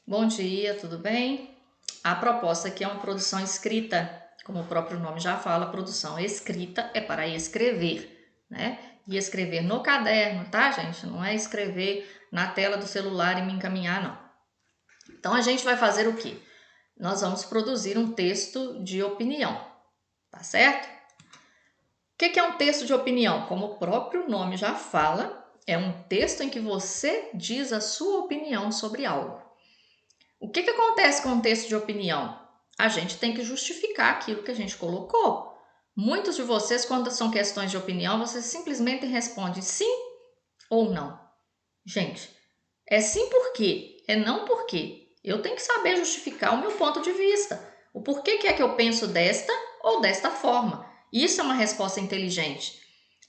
Bom dia, tudo bem? A proposta aqui é uma produção escrita, como o próprio nome já fala, produção escrita é para escrever, né? E escrever no caderno, tá, gente? Não é escrever na tela do celular e me encaminhar, não. Então a gente vai fazer o quê? Nós vamos produzir um texto de opinião, tá certo? O que é um texto de opinião? Como o próprio nome já fala, é um texto em que você diz a sua opinião sobre algo. O que acontece com um texto de opinião? A gente tem que justificar aquilo que a gente colocou. Muitos de vocês, quando são questões de opinião, vocês simplesmente respondem sim ou não. Gente, é sim por quê? É não por quê? Eu tenho que saber justificar o meu ponto de vista. O porquê que é que eu penso desta ou desta forma. Isso é uma resposta inteligente.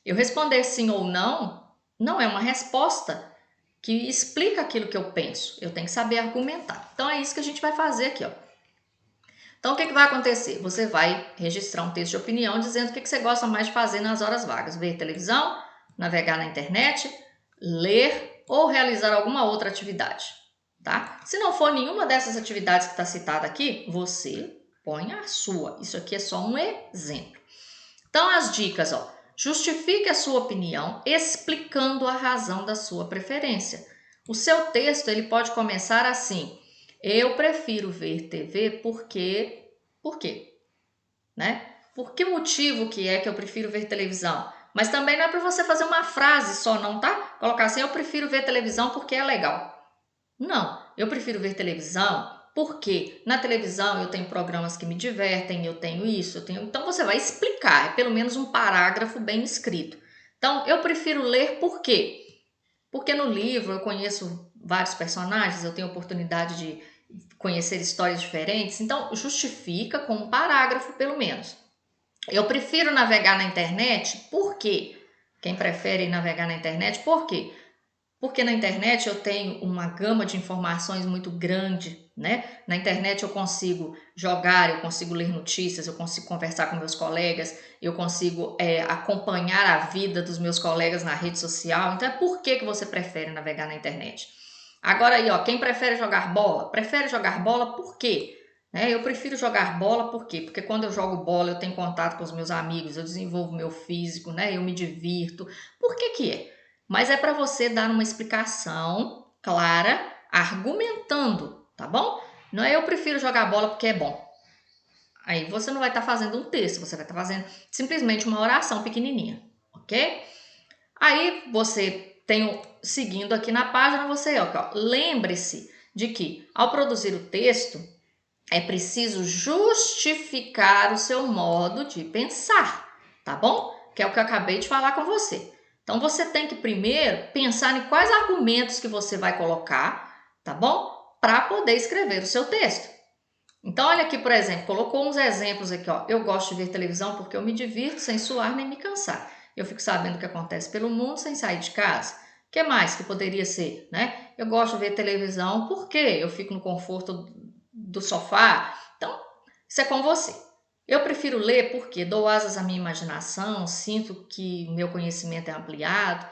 Eu responder sim ou não não é uma resposta que explica aquilo que eu penso. Eu tenho que saber argumentar. Então é isso que a gente vai fazer aqui, ó. Então o que vai acontecer? Você vai registrar um texto de opinião dizendo o que você gosta mais de fazer nas horas vagas: ver televisão, navegar na internet, ler ou realizar alguma outra atividade, tá? Se não for nenhuma dessas atividades que está citada aqui, você põe a sua. Isso aqui é só um exemplo. Então as dicas, ó. Justifique a sua opinião explicando a razão da sua preferência. O seu texto ele pode começar assim: eu prefiro ver TV porque... Por quê? Né? Por que motivo que é que eu prefiro ver televisão? Mas também não é para você fazer uma frase só, não, tá? Colocar assim: eu prefiro ver televisão porque é legal. Não, eu prefiro ver televisão porque na televisão eu tenho programas que me divertem, eu tenho isso, eu tenho... Então você vai explicar, é pelo menos um parágrafo bem escrito. Então eu prefiro ler por quê? Porque no livro eu conheço vários personagens, eu tenho oportunidade de conhecer histórias diferentes, então justifica com um parágrafo pelo menos. Eu prefiro navegar na internet por quê? Quem prefere navegar na internet por quê? Porque na internet eu tenho uma gama de informações muito grande, né? Na internet eu consigo jogar, eu consigo ler notícias, eu consigo conversar com meus colegas, eu consigo acompanhar a vida dos meus colegas na rede social. Então, por que você prefere navegar na internet? Agora aí, ó, quem prefere jogar bola? Prefere jogar bola por quê? Eu prefiro jogar bola por quê? Porque quando eu jogo bola eu tenho contato com os meus amigos, eu desenvolvo meu físico, né? Eu me divirto. Por que que é? Mas é para você dar uma explicação clara, argumentando, tá bom? Não é eu prefiro jogar bola porque é bom. Aí você não vai estar fazendo um texto, você vai estar fazendo simplesmente uma oração pequenininha, ok? Aí você tem, seguindo aqui na página, você, ó, lembre-se de que ao produzir o texto, é preciso justificar o seu modo de pensar, tá bom? Que é o que eu acabei de falar com você. Então você tem que primeiro pensar em quais argumentos que você vai colocar, tá bom? Para poder escrever o seu texto. Então olha aqui, por exemplo, colocou uns exemplos aqui, ó. Eu gosto de ver televisão porque eu me divirto sem suar nem me cansar. Eu fico sabendo o que acontece pelo mundo sem sair de casa. O que mais que poderia ser, né? Eu gosto de ver televisão porque eu fico no conforto do sofá. Então, isso é com você. Eu prefiro ler porque dou asas à minha imaginação, sinto que meu conhecimento é ampliado.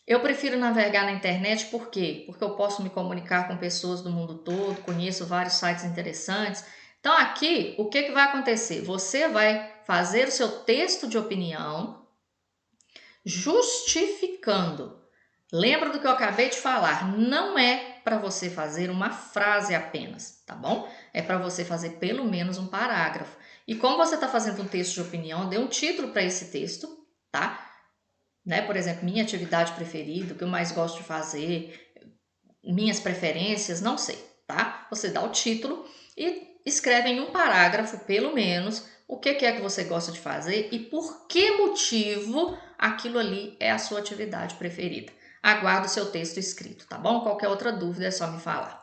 Eu prefiro navegar na internet por quê? Porque eu posso me comunicar com pessoas do mundo todo, conheço vários sites interessantes. Então, aqui, o que vai acontecer? Você vai fazer o seu texto de opinião justificando. Lembra do que eu acabei de falar? Não é para você fazer uma frase apenas, tá bom? É para você fazer pelo menos um parágrafo. E como você está fazendo um texto de opinião, dê um título para esse texto, tá? Né? Por exemplo, minha atividade preferida, o que eu mais gosto de fazer, minhas preferências, não sei, tá? Você dá o título e escreve em um parágrafo, pelo menos, o que é que você gosta de fazer e por que motivo aquilo ali é a sua atividade preferida. Aguardo o seu texto escrito, tá bom? Qualquer outra dúvida é só me falar.